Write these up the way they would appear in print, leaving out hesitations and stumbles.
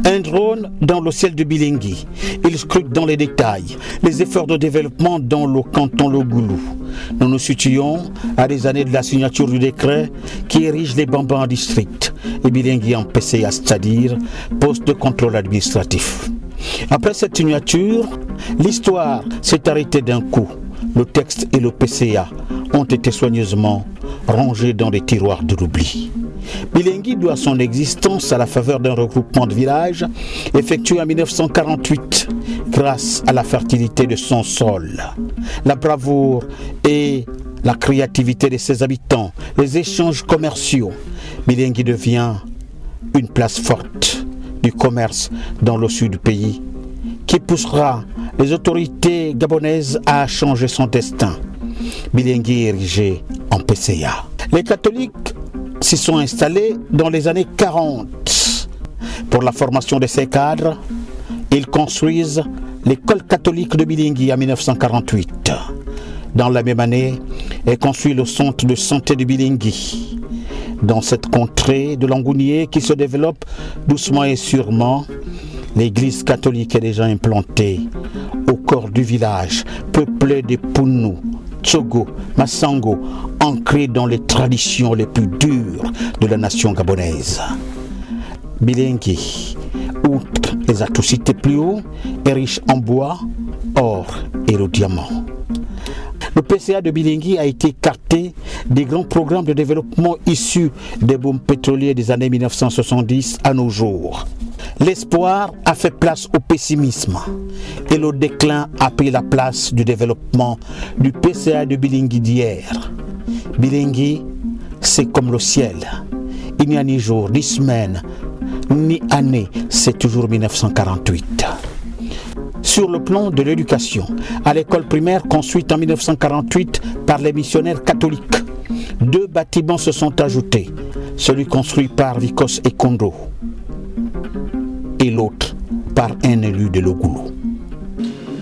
Un drone dans le ciel de Bilingui. Il scrute dans les détails les efforts de développement dans le canton Logulu. Nous nous situons à des années de la signature du décret qui érige les Bambas en district et Bilingui en PCA, c'est-à-dire poste de contrôle administratif. Après cette signature, l'histoire s'est arrêtée d'un coup. Le texte et le PCA ont été soigneusement rangés dans les tiroirs de l'oubli. Bilingui doit son existence à la faveur d'un regroupement de villages effectué en 1948 grâce à la fertilité de son sol, la bravoure et la créativité de ses habitants, les échanges commerciaux. Bilingui devient une place forte du commerce dans le sud du pays qui poussera les autorités gabonaises à changer son destin. Bilingui est érigé en PCA. Les catholiques s'y sont installés dans les années 40. Pour la formation de ces cadres, ils construisent l'école catholique de Bilingui en 1948. Dans la même année est construit le centre de santé de Bilingui. Dans cette contrée de Langounier qui se développe doucement et sûrement, l'église catholique est déjà implantée au cœur du village, peuplé de Pounou, Tsogo, Massango, ancré dans les traditions les plus dures de la nation gabonaise. Bilingui, outre les atouts cités plus haut, est riche en bois, or et le diamant. Le PCA de Bilingui a été écarté des grands programmes de développement issus des booms pétroliers des années 1970 à nos jours. L'espoir a fait place au pessimisme et le déclin a pris la place du développement du PCA de Bilingui d'hier. Bilingui, c'est comme le ciel. Il n'y a ni jour, ni semaine, ni année, c'est toujours 1948. Sur le plan de l'éducation, à l'école primaire construite en 1948 par les missionnaires catholiques, 2 bâtiments se sont ajoutés, celui construit par Vicos et Kondo et l'autre par un élu de Logulu.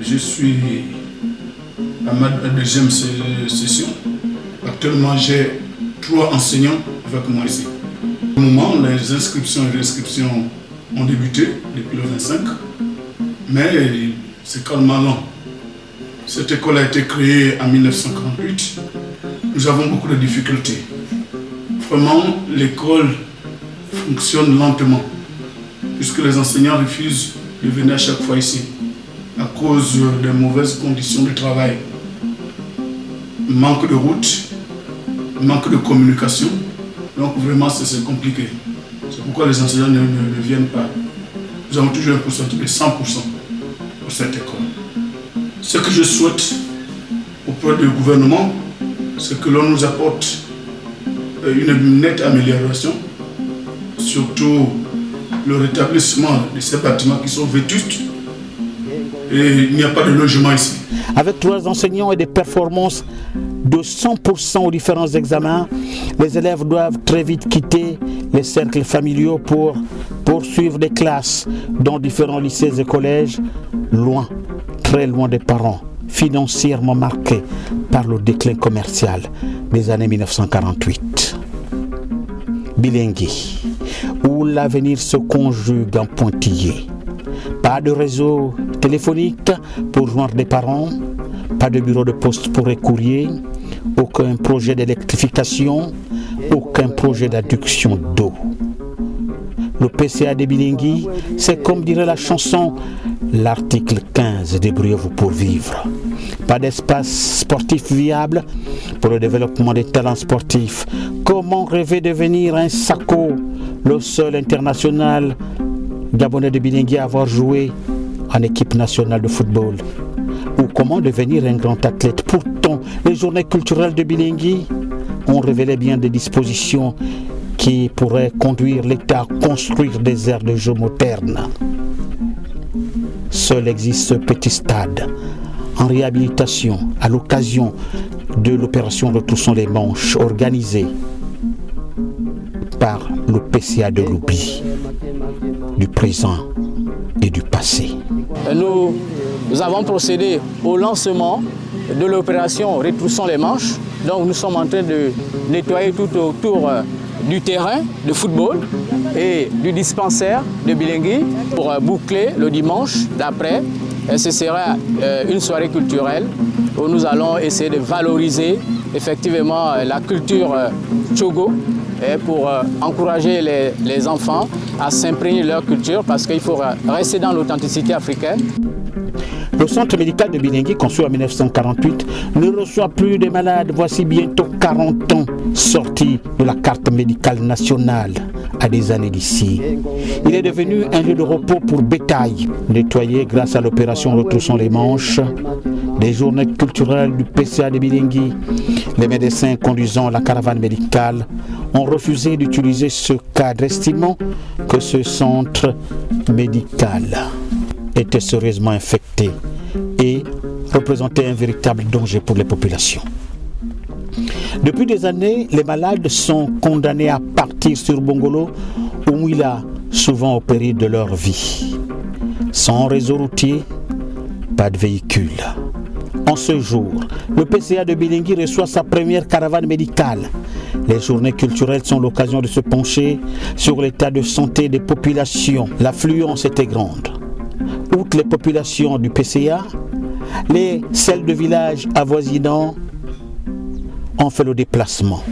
Je suis à ma deuxième session. Actuellement, j'ai 3 enseignants avec moi ici. Au moment, les inscriptions et réinscriptions ont débuté depuis le 25, mais c'est calmement lent. Cette école a été créée en 1948. Nous avons beaucoup de difficultés. Vraiment, l'école fonctionne lentement, puisque les enseignants refusent de venir à chaque fois ici, à cause des mauvaises conditions de travail. Manque de route, manque de communication, donc vraiment c'est compliqué. C'est pourquoi les enseignants ne viennent pas. Nous avons toujours un pourcentage de 100% pour cette école. Ce que je souhaite auprès du gouvernement, c'est que l'on nous apporte une nette amélioration, surtout le rétablissement de ces bâtiments qui sont vétustes et il n'y a pas de logement ici. Avec 3 enseignants et des performances de 100% aux différents examens, les élèves doivent très vite quitter les cercles familiaux pour poursuivre des classes dans différents lycées et collèges, loin, très loin des parents, financièrement marqués par le déclin commercial des années 1948. Bilingui, où l'avenir se conjugue en pointillé. Pas de réseau téléphonique pour joindre des parents, pas de bureau de poste pour les courriers, aucun projet d'électrification, aucun projet d'adduction d'eau. Le PCA de Bilingui, c'est comme dirait la chanson, l'article 15, débrouillez-vous pour vivre. Pas d'espace sportif viable pour le développement des talents sportifs. Comment rêver de devenir un Sako, le seul international gabonais de Bilingui à avoir joué en équipe nationale de football? Ou comment devenir un grand athlète? Pourtant, les journées culturelles de Bilingui ont révélé bien des dispositions qui pourraient conduire l'État à construire des aires de jeu modernes. Seul existe ce petit stade en réhabilitation à l'occasion de l'opération Retroussons les manches organisée par le PCA de l'oubli du présent et du passé. Nous avons procédé au lancement de l'opération Retroussons les manches. Donc nous sommes en train de nettoyer tout autour du terrain de football et du dispensaire de Bilingui pour boucler le dimanche d'après. Ce sera une soirée culturelle où nous allons essayer de valoriser effectivement la culture Tchogo et pour encourager les enfants à s'imprégner de leur culture parce qu'il faut rester dans l'authenticité africaine. Le centre médical de Bilingui, conçu en 1948, ne reçoit plus de malades. Voici bientôt 40 ans sorti de la carte médicale nationale à des années d'ici. Il est devenu un lieu de repos pour bétail, nettoyé grâce à l'opération Retroussons les manches, des journées culturelles du PCA de Bilingui. Les médecins conduisant la caravane médicale ont refusé d'utiliser ce cadre, estimant que ce centre médical était sérieusement infecté et représentait un véritable danger pour les populations. Depuis des années, les malades sont condamnés à partir sur Bongolo, où il a souvent au péril de leur vie. Sans réseau routier, pas de véhicule. En ce jour, le PCA de Bilingui reçoit sa première caravane médicale. Les journées culturelles sont l'occasion de se pencher sur l'état de santé des populations. L'affluence était grande. Outre les populations du PCA, celles de villages avoisinants ont fait le déplacement.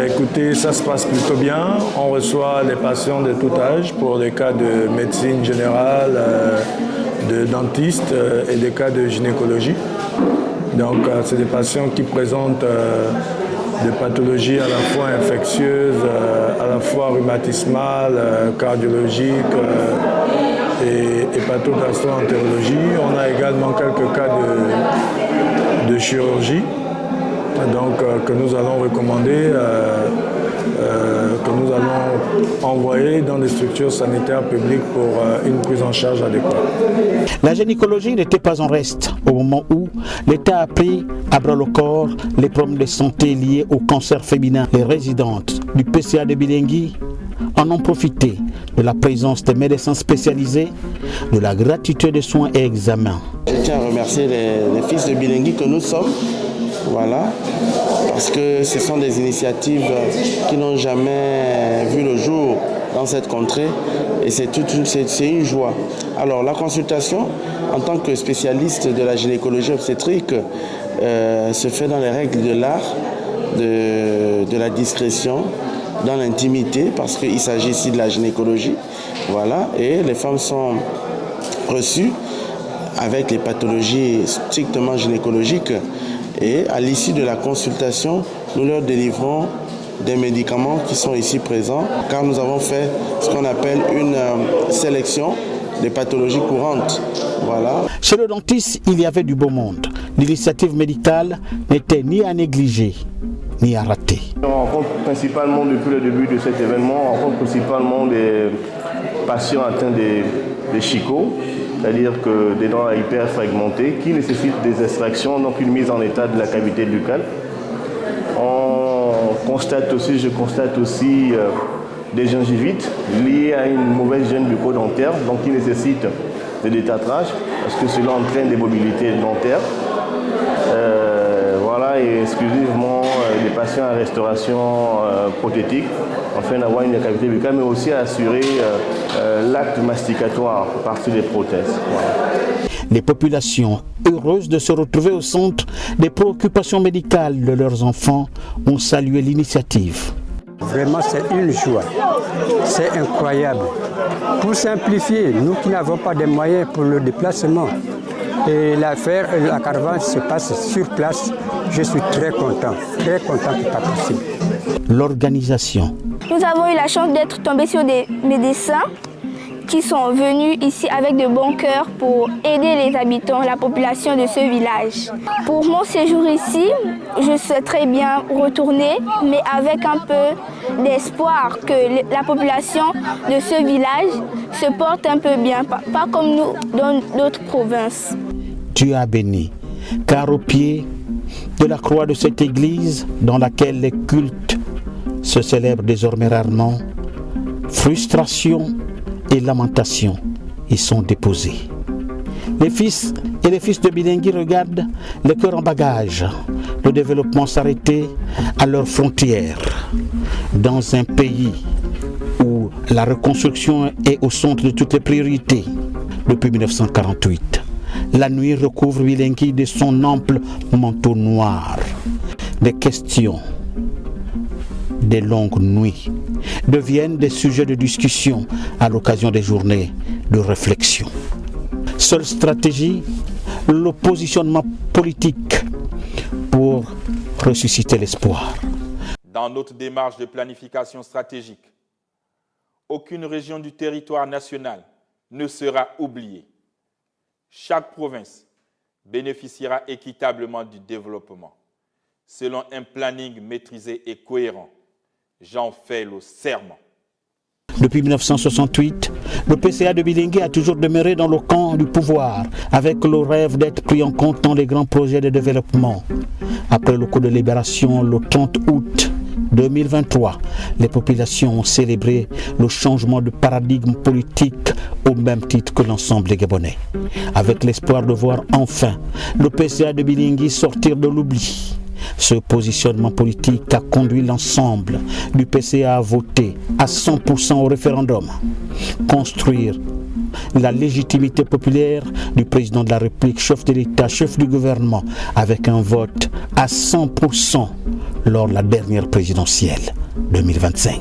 Écoutez, ça se passe plutôt bien. On reçoit les patients de tout âge pour des cas de médecine générale, de dentiste et des cas de gynécologie. Donc, c'est des patients qui présentent des pathologies à la fois infectieuses, à la fois rhumatismales, cardiologiques et hépatogastro-entérologie. On a également quelques cas de chirurgie que nous allons recommander, que nous allons envoyer dans des structures sanitaires publiques pour une prise en charge adéquate. La gynécologie n'était pas en reste au moment où l'État a pris à bras le corps les problèmes de santé liés au cancer féminin. Les résidentes du PCA de Bilingui en ont profité de la présence des médecins spécialisés, de la gratuité des soins et examens. Je tiens à remercier les fils de Bilingui que nous sommes. Voilà, parce que ce sont des initiatives qui n'ont jamais vu le jour dans cette contrée et c'est une joie. Alors la consultation, en tant que spécialiste de la gynécologie obstétrique, se fait dans les règles de l'art, de la discrétion, dans l'intimité, parce qu'il s'agit ici de la gynécologie. Voilà, et les femmes sont reçues avec les pathologies strictement gynécologiques. Et à l'issue de la consultation, nous leur délivrons des médicaments qui sont ici présents, car nous avons fait ce qu'on appelle une sélection des pathologies courantes. Voilà. Chez le dentiste, il y avait du beau monde. L'initiative médicale n'était ni à négliger, ni à rater. On rencontre principalement, depuis le début de cet événement, on rencontre principalement des patients atteints des chicots, c'est-à-dire que des dents hyper fragmentées qui nécessitent des extractions, donc une mise en état de la cavité buccale. Je constate aussi des gingivites liées à une mauvaise hygiène bucco-dentaire, donc qui nécessitent des détartrages, parce que cela entraîne des mobilités dentaires. Voilà, et exclusivement des patients à restauration prothétique, afin d'avoir une cavité buccale, mais aussi à assurer l'acte masticatoire à partir des prothèses. Voilà. Les populations heureuses de se retrouver au centre des préoccupations médicales de leurs enfants ont salué l'initiative. Vraiment, c'est une joie. C'est incroyable. Pour simplifier, nous qui n'avons pas de moyens pour le déplacement, et la caravane se passe sur place, je suis très content que pas possible. L'organisation. Nous avons eu la chance d'être tombés sur des médecins qui sont venus ici avec de bon cœur pour aider les habitants, la population de ce village. Pour mon séjour ici, je souhaiterais bien retourner, mais avec un peu d'espoir que la population de ce village se porte un peu bien, pas comme nous dans d'autres provinces. Dieu a béni, car au pied de la croix de cette église, dans laquelle les cultes se célèbrent désormais rarement, frustration et lamentation y sont déposés. Les fils et les fils de Bilingui regardent le cœur en bagage, le développement s'arrêter à leurs frontières. Dans un pays où la reconstruction est au centre de toutes les priorités. Depuis 1948, la nuit recouvre Bilingui de son ample manteau noir. Des questions, des longues nuits deviennent des sujets de discussion à l'occasion des journées de réflexion. Seule stratégie, le positionnement politique pour ressusciter l'espoir. Dans notre démarche de planification stratégique, aucune région du territoire national ne sera oubliée. Chaque province bénéficiera équitablement du développement, selon un planning maîtrisé et cohérent. J'en fais le serment. Depuis 1968, le PCA de Bilingui a toujours demeuré dans le camp du pouvoir, avec le rêve d'être pris en compte dans les grands projets de développement. Après le coup de libération, le 30 août 2023, les populations ont célébré le changement de paradigme politique au même titre que l'ensemble des Gabonais, avec l'espoir de voir enfin le PCA de Bilingui sortir de l'oubli. Ce positionnement politique a conduit l'ensemble du PCA à voter à 100% au référendum, construire la légitimité populaire du président de la République, chef de l'État, chef du gouvernement, avec un vote à 100% lors de la dernière présidentielle 2025.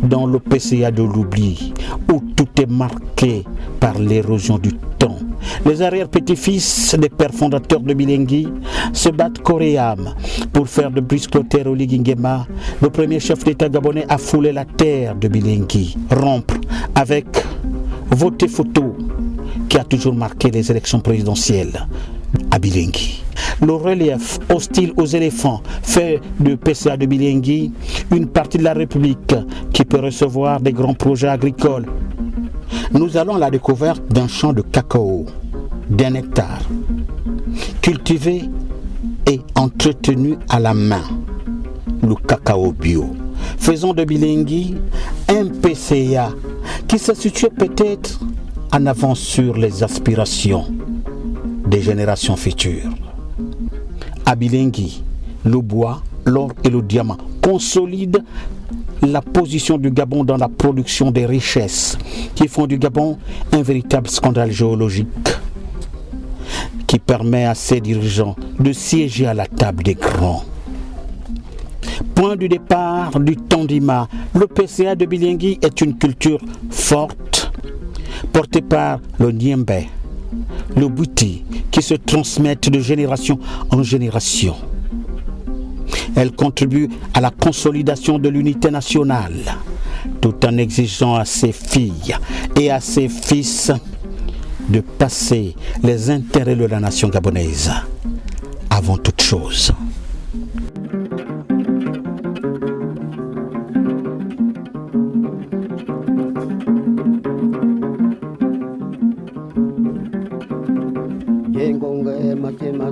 Dans le PCA de l'oubli, où tout est marqué par l'érosion du temps, les arrière-petits-fils des pères fondateurs de Bilingui se battent corps et âme pour faire de Brice Clotaire Oligui Nguema le premier chef d'État gabonais à fouler la terre de Bilingui, rompre avec voter photo qui a toujours marqué les élections présidentielles à Bilingui. Le relief hostile aux éléphants fait du PCA de Bilingui une partie de la République qui peut recevoir des grands projets agricoles. Nous allons à la découverte d'un champ de cacao, d'un hectare, cultivé et entretenu à la main, le cacao bio. Faisons de Bilingui un PCA qui se situe peut-être en avance sur les aspirations des générations futures. À Bilingui, le bois, l'or et le diamant consolident la position du Gabon dans la production des richesses qui font du Gabon un véritable scandale géologique qui permet à ses dirigeants de siéger à la table des grands. Point du départ du Tondima, le PCA de Bilingui est une culture forte portée par le Niembe, le Bouti, qui se transmettent de génération en génération. Elle contribue à la consolidation de l'unité nationale, tout en exigeant à ses filles et à ses fils de passer les intérêts de la nation gabonaise avant toute chose. Yengonga matema